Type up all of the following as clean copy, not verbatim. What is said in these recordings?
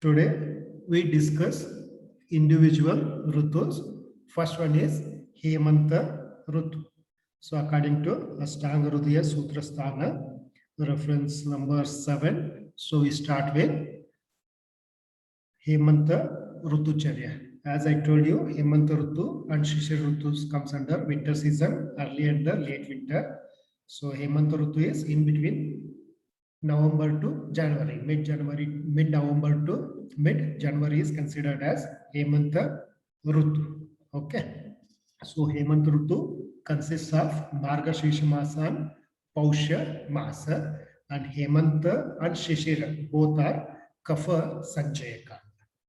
Today we discuss individual Rutus. First one is Hemanta Rutu. So according to Ashtanga Hridaya Sutra Sthana, reference number 7. So we start with Hemanta Rutucharya. As I told you, Hemanta Rutu and Shishir Rutu comes under winter season, early and the late winter. So Hemanta Rutu is in between November to January, mid-November to mid-January is considered as Hemanta Rutu. Okay. So Hemanta Rutu consists of Margashirsha Masa and Pausha Masa, and Hemanta and Shishira both are Kapha Sanchayaka.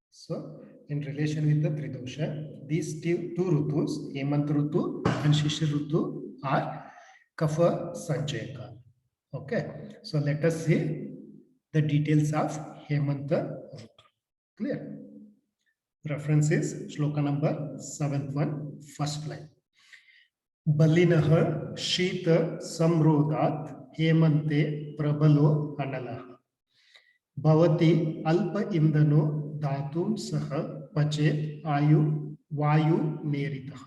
So in relation with the Tridosha, these two Rutus, Hemanta Rutu and Shishir Rutu, are Kapha Sanchayaka. Okay, so let us see the details of Hemanta Rutu. Clear? Reference is shloka number 7th one, first line. Balinaha Shita Samrodat Hemante Prabalo Analaha Bhavati Alpa Indano Dhatun Saha Pachet Ayu Vayu Nerita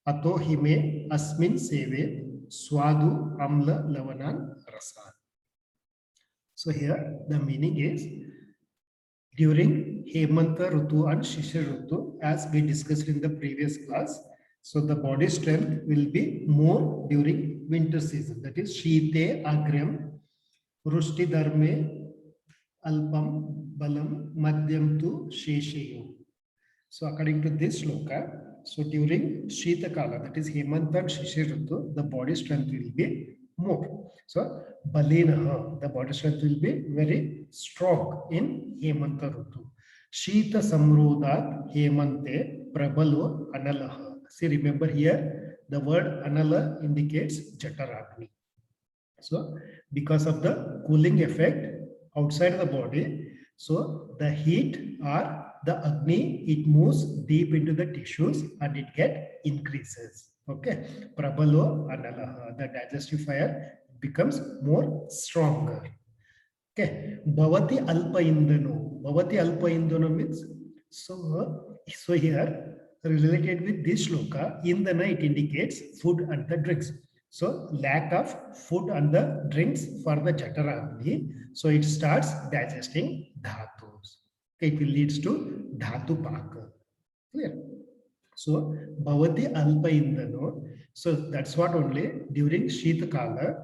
Ato Hime Asmin Seve Swadu Amla Lavanan Rasan. So here the meaning is during Hemanta Rutu and Shishir Rutu, as we discussed in the previous class. So the body strength will be more during winter season. That is Shite Agryam Rushti Dharme Alpam Balam Madhyam tu Sheshayo. So according to this shloka, so during Shita Kala, that is Hemanta and Shishir Rutu, the body strength will be more. So Balinaha, the body strength will be very strong in Hemanta Rutu. Shita Samrodat Hemante Prabalo Analaha. See, remember here, the word Anala indicates Jataragni. So because of the cooling effect outside the body, so the heat or the Agni, it moves deep into the tissues and it increases. Okay. Prabalo Analaha, the digestive fire becomes more stronger. Okay. Bhavati Alpa Indano. Bhavati Alpa Indano means, so here related with this shloka, Indana it indicates food and the drinks. So lack of food and the drinks for the Jataragni. So it starts digesting dhatus. It will leads to dhatu paka. Clear? So bhavati alpa indano. So that's what only during Shita Kala,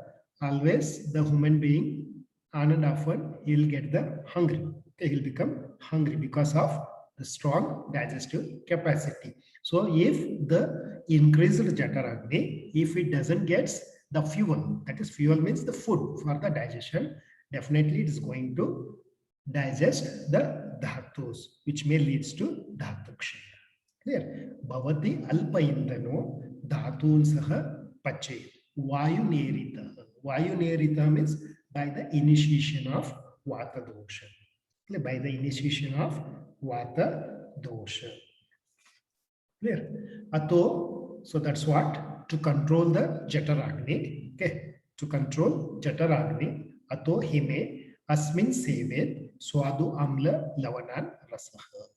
always the human being on and often he will get the hungry. Okay, he'll become hungry because of the strong digestive capacity. So if the increased Jataragni, if it doesn't get the fuel, that is fuel means the food for the digestion, definitely it is going to digest the dhatus, which may leads to dhatukshaya. Clear? Bhavati alpa indano dhatun saha pache. Vayu nerita. Vayu nerita means by the initiation of vata dosha. Clear? By the initiation of vata dosha. Clear? Ato, so that's what? To control the Jataragni. Okay. To control Jataragni. Ato hime asmin sevet swadu amla lavanan rasaha.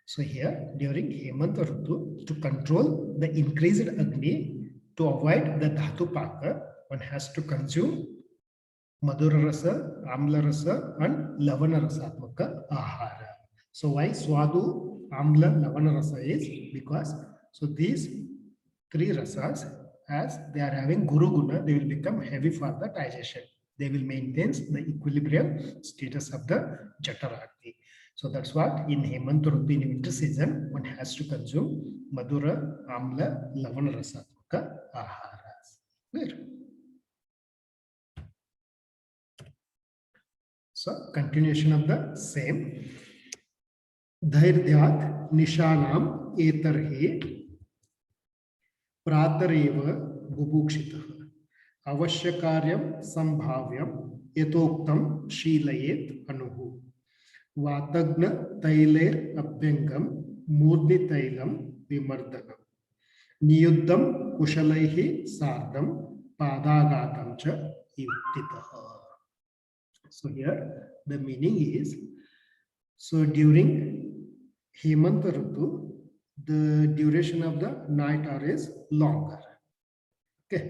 So here during Hemanta Rutu, to control the increased Agni, to avoid the Dhatu Paka, one has to consume Madhura Rasa, Amla Rasa and Lavana Rasatmaka Ahara. So why Swadu, Amla, Lavana Rasa is because so these three rasas, as they are having Guru Guna, they will become heavy for the digestion. They will maintain the equilibrium status of the Jataragni. So that's what in Hemanta Rutu in winter season, one has to consume Madhura, Amla, Lavana Rasatmaka Aharas. Clear? So continuation of the same. Dhairyat Nishanam Etarhe Pratareva Bubukshitah Avashakaryam Sambhavyam Yatoktam Shilayet Anuhu Vatagna Tailer Abhyangam Murni Tailam Vimardhanam Niyuddam Kushalaihi Sardam Padagatam Cha Yuktitaha. So here the meaning is, So during Hemant Ritu, the duration of the night hour is longer. Okay,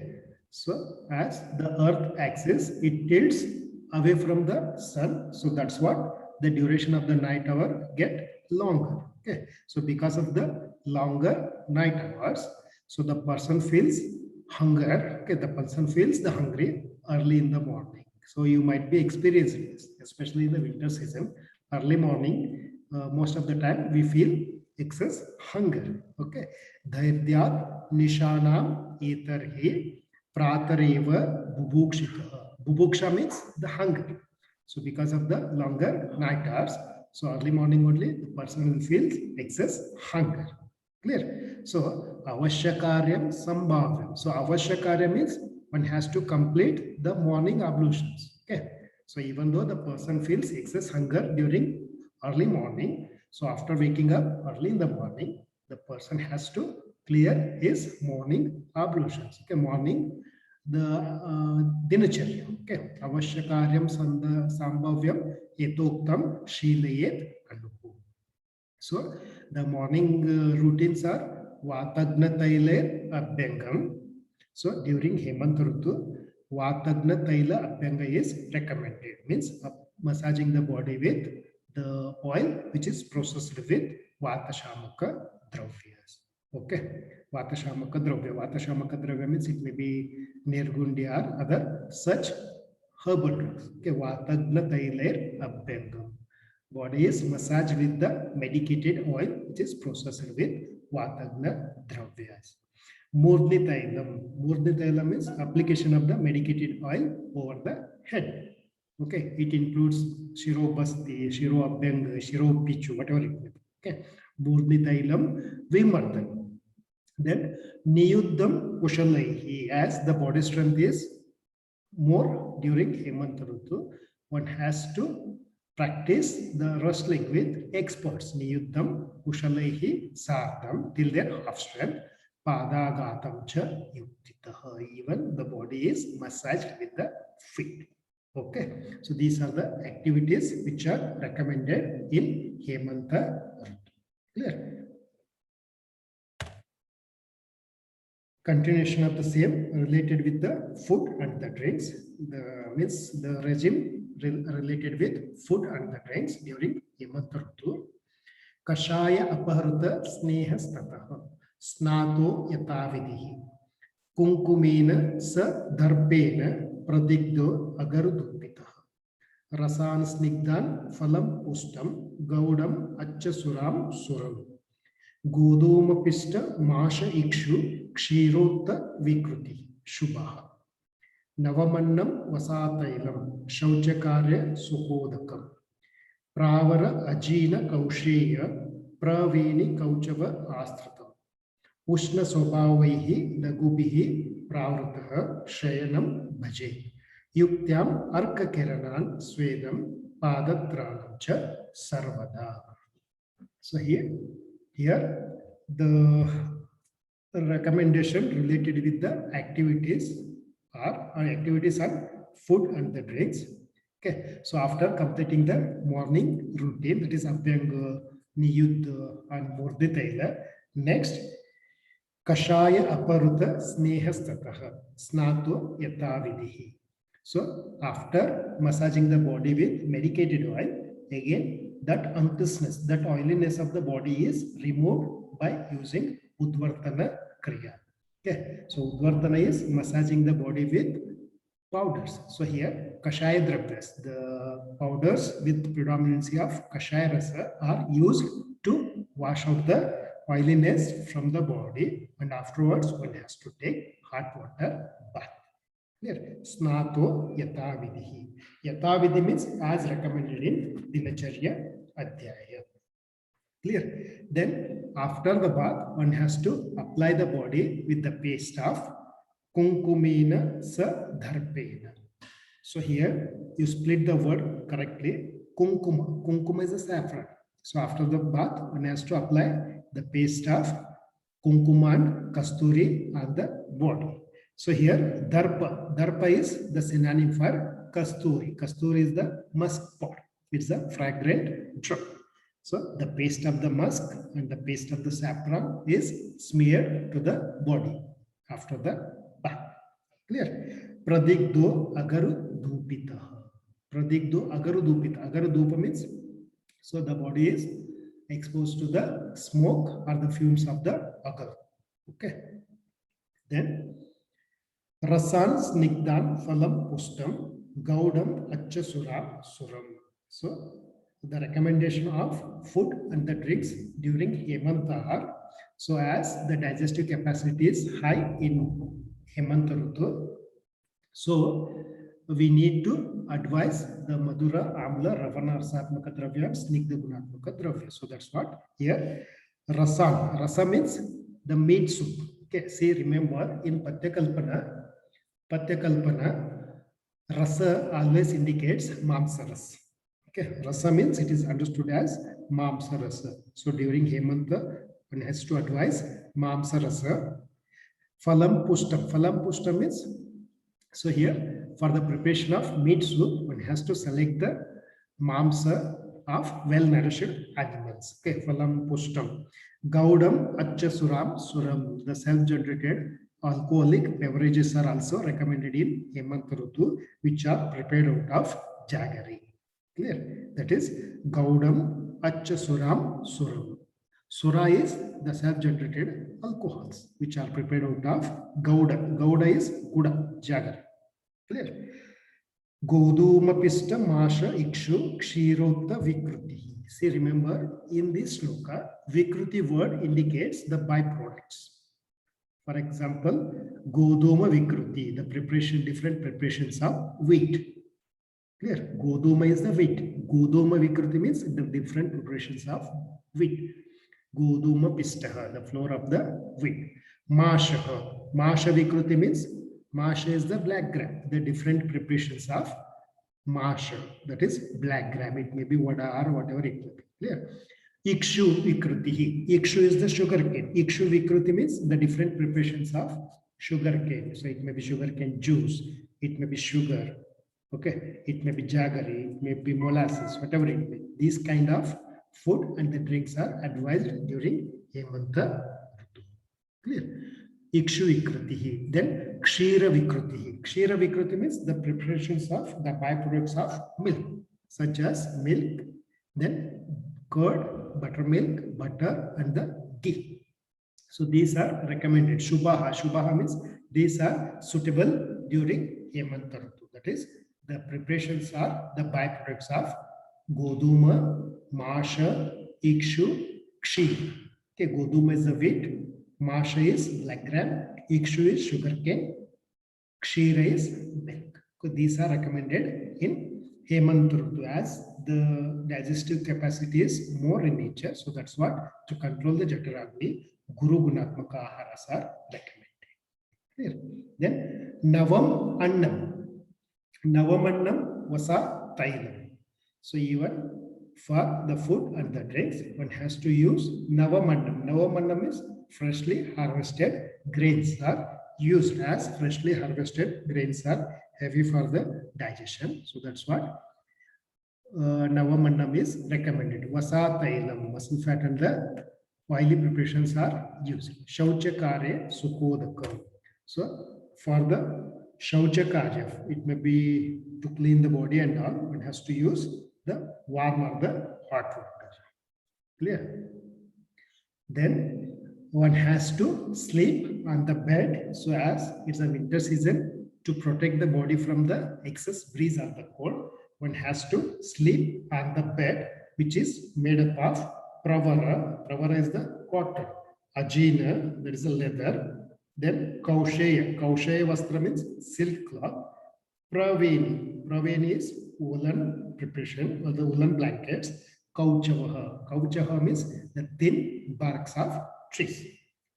so as the earth axis, it tilts away from the sun, so that's what the duration of the night hour get longer. Okay, so because of the longer night hours, so the person feels hunger. Okay, the person feels the hungry early in the morning. So you might be experiencing this, especially in the winter season. Early morning, most of the time we feel excess hunger. Okay, dhairyat nishanam etarhi pratareva bubukshita. Bubuksha means the hunger. So because of the longer night hours, so early morning only the person will feel excess hunger. Clear? So avashyakaryam sambhavyam. So avashyakaryam means one has to complete the morning ablutions. Okay. So even though the person feels excess hunger during early morning, so after waking up early in the morning, the person has to clear his morning ablutions. Okay, morning the dinacharya. Okay, avashyakaryam sambhavyam etoktam shilayet anupu. So the morning routines are Vatagna Taile Abhyangam. So during Hemant Ritu, Vatagna Taila Abhyanga is recommended. Means massaging the body with the oil which is processed with Vatashamaka Dravyas. Okay. Vatashamaka Dravya. Vatashamaka Dravya means it may be Nirgundi or other such herbal drugs. Okay. Vatagna Taile Abhyangam. Body is massaged with the medicated oil which is processed with Vatagna Dravyas. Murdni Tailam. Murdni Tailam means application of the medicated oil over the head. Okay, it includes Shiro Basti, Shiro Abhyanga, Shiro Pichu, whatever it may be. Okay, Murdni Tailam Vimardhan. Then Niyuddham Kushalaihi, as the body strength is more during Hemant Ritu, one has to practice the wrestling with experts. Niyuddham Kushalaihi Sardam, till their half strength. Padagatam cha yuktitaha. Even the body is massaged with the feet. Okay, so these are the activities which are recommended in Hemanta Ritu. Clear? Continuation of the same related with the food and the drinks. The means the regime related with food and the drinks during Hemant Ritu. Kashaya apaharuta snehastataha snato yatavidihi kunkumena sa dharpena pradigdo agarudupitaha rasan snigdan phalam pustam gaudam achasuram suram godoma pista masha ikshu kshirotta vikruti shubha navamannam vasatailam shauchakarya suhodakam Pravara Ajina Kausheya Pravini Kauchava Astratam Ushna Sobhavaihi Lagubihi Pravrataha Shayanam Bhaje Yuktyam Arka Kiranan Swedam Padatranam Cha Sarvada. So here the recommendation related with the activities are activities on food and the drinks. Okay, so after completing the morning routine, that is Abhyanga, Niyuddha, and Murdni Taila, next Kashaya Aparuta Snehastataha Snato Yatavidihi. So after massaging the body with medicated oil, again that unctuousness, that oiliness of the body is removed by using Udvartana Kriya. Okay, so Udvartana is massaging the body with powders. So here Kashaya Dravyas, the powders with predominancy of Kashaya Rasa are used to wash out the oiliness from the body, and afterwards one has to take hot water bath. Clear? Snato Yatavidihi. Yatavidhi means as recommended in Dinacharya Adhyaya. Clear? Then after the bath, one has to apply the body with the paste of Kunkumena sa dharpena. So here you split the word correctly. Kunkuma. Kunkuma is a saffron. So after the bath, one has to apply the paste of kunkuma and kasturi on the body. So here dharpa. Dharpa is the synonym for kasturi. Kasturi is the musk pot. It's a fragrant drug. So the paste of the musk and the paste of the saffron is smeared to the body after the bath. Clear? Pradigdo agaru dhupita. Pradigdo agaru dhupita. Agaru dhupa means, so the body is exposed to the smoke or the fumes of the agar. Okay. Then Rasan snigdan phalam pushtam gaudam achasura suram. So the recommendation of food and the drinks during Hemanta are, so as the digestive capacity is high in Hemanta Rutu, so we need to advise the Madura, Amla, Ravana, Rasatmaka Dravya, Snigdha Gunatmaka Dravya. So that's what here. Rasan. Rasa means the meat soup. Okay, see, remember in Patyakalpana, rasa always indicates mamsaras. Okay, rasa means it is understood as mamsarasa. So during Hemanta, one has to advise mamsarasa. Phalam pushtam. Phalam pushtam means, so here for the preparation of meat soup, one has to select the mamsa of well-nourished animals. Okay, phalam pushtam. Gaudam achasuram suram. The self-generated alcoholic beverages are also recommended in Hemanta Rutu, which are prepared out of jaggery. Clear? That is Gaudam achasuram suram. Sura is the self-generated alcohols, which are prepared out of Gauda. Gauda is Guda, jaggery. Clear? Goduma pista masha ikshu kshirota vikruti. See, remember in this sloka, vikruti word indicates the byproducts. For example, Goduma vikruti, the preparation, different preparations of wheat. Clear? Goduma is the wheat. Goduma vikruti means the different preparations of wheat. Goduma pistaha, the flour of the wheat. Mashaha. Masha vikruti means, masha is the black gram, the different preparations of masha, that is black gram. It may be vada or whatever it may be. Clear? Ikshu vikrutihi. Ikshu is the sugar cane. Ikshu vikruti means the different preparations of sugar cane. So it may be sugar cane juice, it may be sugar, okay, it may be jaggery, it may be molasses, whatever it may be. These kind of food and the drinks are advised during Hemanta Rutu. Clear? Ikshu vikrutihi. Then kshira vikrutihi. Kshira vikruti means the preparations of the byproducts of milk, such as milk, then curd, buttermilk, butter, and the ghee. So these are recommended. Shubhaha. Shubhaha means these are suitable during Hemanta Rutu. That is, the preparations are the byproducts of Goduma, Masha, Ikshu, Kshir. Okay, Goduma is the wheat, Masha is black gram, Ikshu is sugarcane, Kshira is milk. So these are recommended in Hemanta Rutu as the digestive capacity is more in nature. So that's what, to control the Jataragni, Guru Gunatmaka Aharas are recommended. Clear? Then Navam Annam. Navam Annam Vasa Tailam. So even for the food and the drinks, one has to use Navam Annam. Navam Annam is freshly harvested grains are used, as freshly harvested grains are heavy for the digestion. So that's what Navamannam is recommended. Vasa Tailam, muscle fat and the oily preparations are used. Shauchakare Sukodakam. So for the Shauchakarya, it may be to clean the body and all, one has to use the warm or the hot water. Clear? Then one has to sleep on the bed, so as it's a winter season, to protect the body from the excess breeze or the cold. One has to sleep on the bed, which is made up of pravara. Pravara is the cotton. Ajina, that is a leather. Then kausheya. Kausheya vastra means silk cloth. Praveni. Praveni is woolen preparation or the woolen blankets. Kauchavaha. Kauchavaha means the thin barks of trees.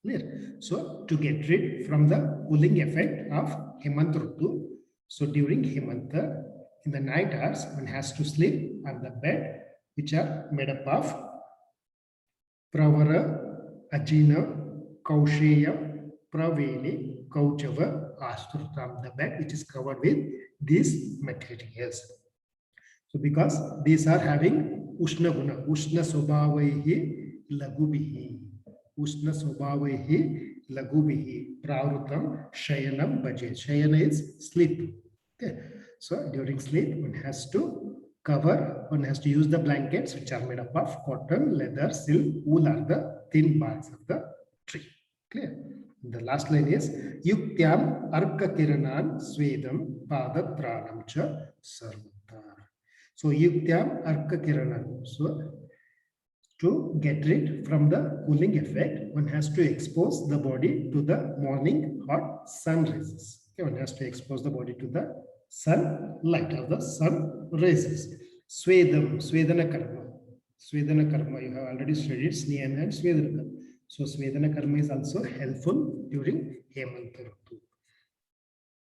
Clear? So to get rid from the cooling effect of Hemanta Rutu, so during Hemanta, in the night hours, one has to sleep on the bed, which are made up of Pravara, Ajina, Kausheya, Praveni, Kauchava, Astrutam, the bed which is covered with these materials. So because these are having उष्ण गुण उष्ण स्वभावैः लघुभिः उष्ण स्वभावैः लघुभिः प्रावृतं शयनं भजेत्. Shayana is sleep. Okay, so during sleep one has to cover, one has to use the blankets which are made up of cotton, leather, silk, wool are the thin parts of the tree. Clear? The last line is Yuktyam arka kiranan svedam padatranam cha sarvata. So Yuktyam arka kiranan. So to get rid from the cooling effect, one has to expose the body to the morning hot sun rays. Okay, one has to expose the body to the sunlight of the sun rays. Swedam, Swedana karma. Swedana karma, you have already studied Sneyana and Swedana karma. So Swedana karma is also helpful during Hemanta Ritu.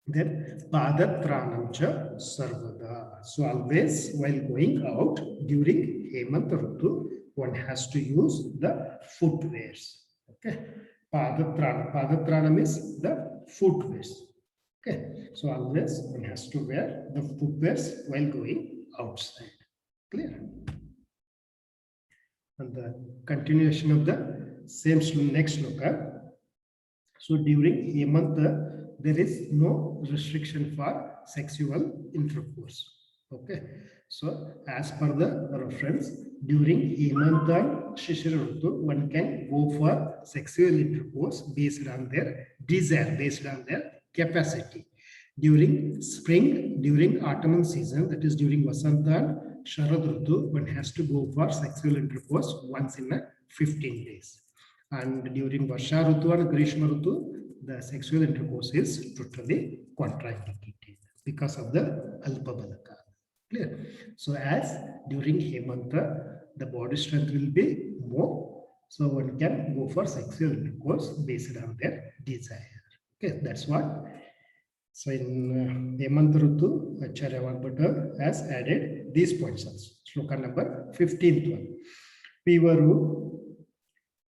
Then Padatranam cha sarvada. So always while going out during Hemanta Ritu, one has to use the footwears. Okay, Padatranam is the footwears. Okay, so always one has to wear the footwears while going outside. Clear? And the continuation of the same next shloka. So during Hemanta, there is no restriction for sexual intercourse. Okay, so as per the reference, during Hemanta and Shishira Ritu, one can go for sexual intercourse based on their desire, based on their capacity. During spring, during autumn season, that is during Vasanta and Sharad Ritu, one has to go for sexual intercourse once in a 15 days. And during Varsha Ritu and Grishma Ritu, the sexual intercourse is totally contraindicated because of the Alpa Balaka. Clear? So as during Hemanta, the body strength will be more, so one can go for sexual intercourse based on their desire. Okay, that's what. So in Hemanta Ritu, Acharya Vagbhata has added these points also. Shloka number 15th one.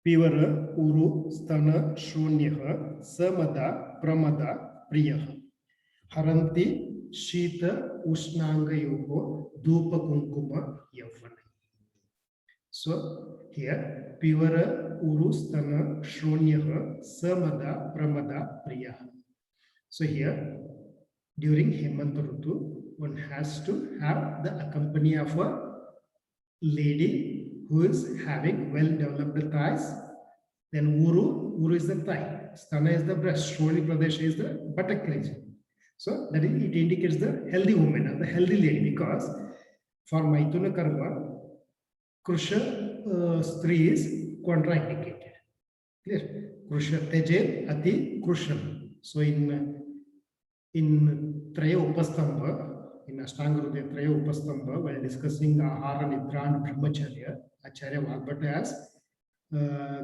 Pivara uru stana shonyah samada pramada priyah haranti shita ushnangayoho dhupa kunkuma yavana. So here Pivara uru stana shonyah samada pramada priyah. So here during Hemanta Ritu, one has to have the accompany of a lady who is having well-developed thighs. Then uru is the thigh, stana is the breast, Shroni Pradesh is the buttock region. So that is, it indicates the healthy woman or the healthy lady, because for Maithuna Karma, Krusha Stri is contraindicated. Clear? Krusha Teje Ati Krusha. So in Traya Upastamba, in Ashtanga Hridaya Traya Upastamba, while discussing Ahara, Nidra and Brahmacharya, Acharya Vagbhata has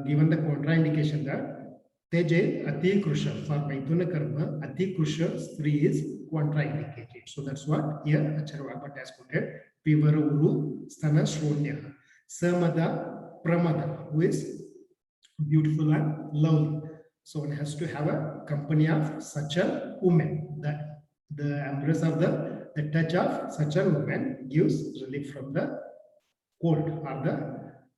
given the contraindication that Teje Ati Krusha, for Maithuna Karma, Ati Krusha Stri is contraindicated. So that's what here Acharya Vagbhata has quoted. Pivara Uru Stana Shronya Samada Pramada, who is beautiful and lovely. So one has to have a company of such a woman. The embrace of the touch of such a woman gives relief from the cold or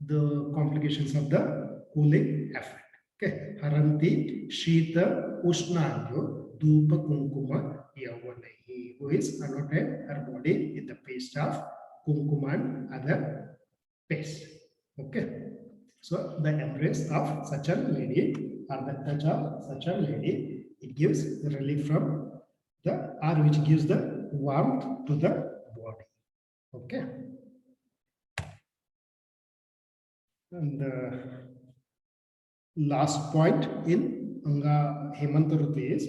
the complications of the cooling effect. Okay. Haranti Shita Ushnanyo Dhupa Kunkuma Yavanahi, who is anointed her body with the paste of Kunkuma and other paste. Okay. So the embrace of such a lady or the touch of such a lady, it gives relief from the, or which gives the warmth to the body. Okay. And the last point in Hemanta Ritu is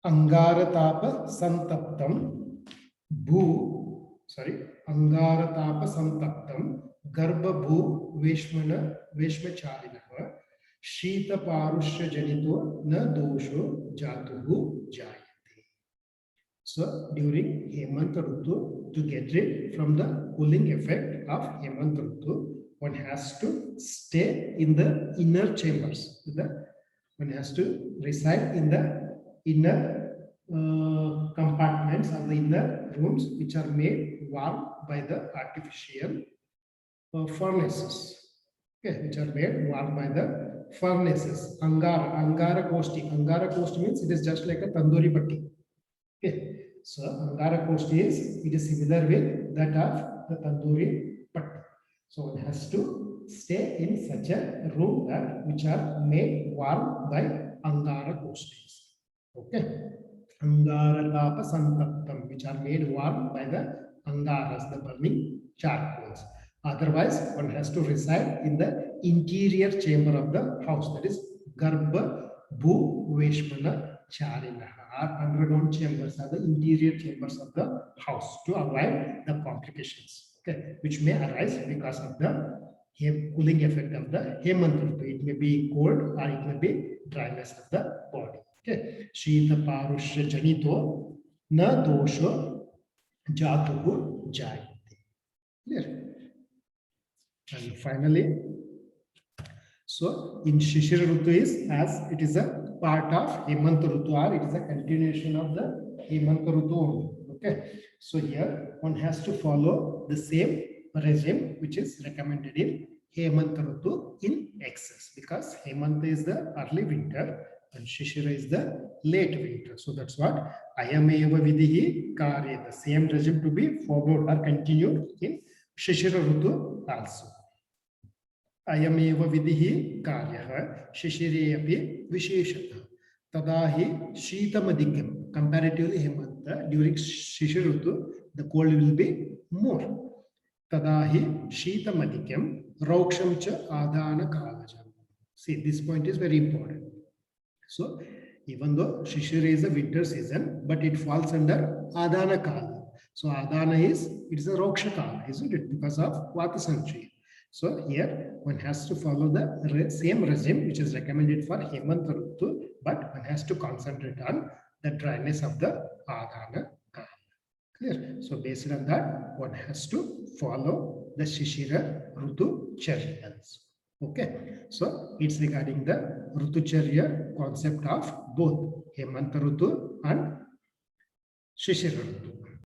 Angaratapa Santaptam Angaratapa Santaptam Garbha Bhu Veshmacharina Shita Parushya Janito Na Dosho Jatuhu Jayate. So during Hemanta Ritu, to get rid from the cooling effect of Hemanta Ritu, one has to stay in the inner chambers. One has to reside in the inner compartments or the inner rooms which are made warm by the artificial furnaces. Okay, which are made warm by the furnaces. Angara kosti means it is just like a tandoori batti. Okay, so Angara kosti it is similar with that of the tandoori batti. So one has to stay in such a room that which are made warm by Angara kostis. Okay, Angara tapa santaptam, which are made warm by the Angaras, the burning charcoals. Otherwise, one has to reside in the interior chamber of the house, that is Garbha Bhu Veshmana Charinaha. Underground chambers are the interior chambers of the house to avoid the complications, okay, which may arise because of the cooling effect of the Hemant Ritu. It may be cold or it may be dryness of the body. Okay, Shita Parushya Janito Na Dosho Jatuhu Jayate. Clear? And finally, so in Shishir Ritu is as it is a part of Hemant Ritu, or it is a continuation of the Hemant Ritu only. Okay, so here one has to follow the same regime which is recommended in Hemant Ritu in excess, because Hemant is the early winter and Shishira is the late winter. So that's what Ayameva Vidihi Karya, the same regime to be followed or continued in Shishira Ritu also. Ayameva Vidihi Karya Shishire api Visheshata Tadahi Shitamadikam. Comparatively Hemanta, during Shishir Ritu, the cold will be more. Tadahi Shitamadikam Rauksham cha Adana Kalajam. See, this point is very important. So, even though Shishir is a winter season, but it falls under Adana Kala. So, Adana is, it is a Raksha Kala, isn't it? Because of Vata Sanchaya. So, here one has to follow the same regime which is recommended for Hemant Ritu, but one has to concentrate on the dryness of the Adana Kala. Clear? So, based on that, one has to follow the Shishira Ritu Charyas. Okay, so it's regarding the Ritucharya concept of both Hemanta Ritu and Shishira Ritu.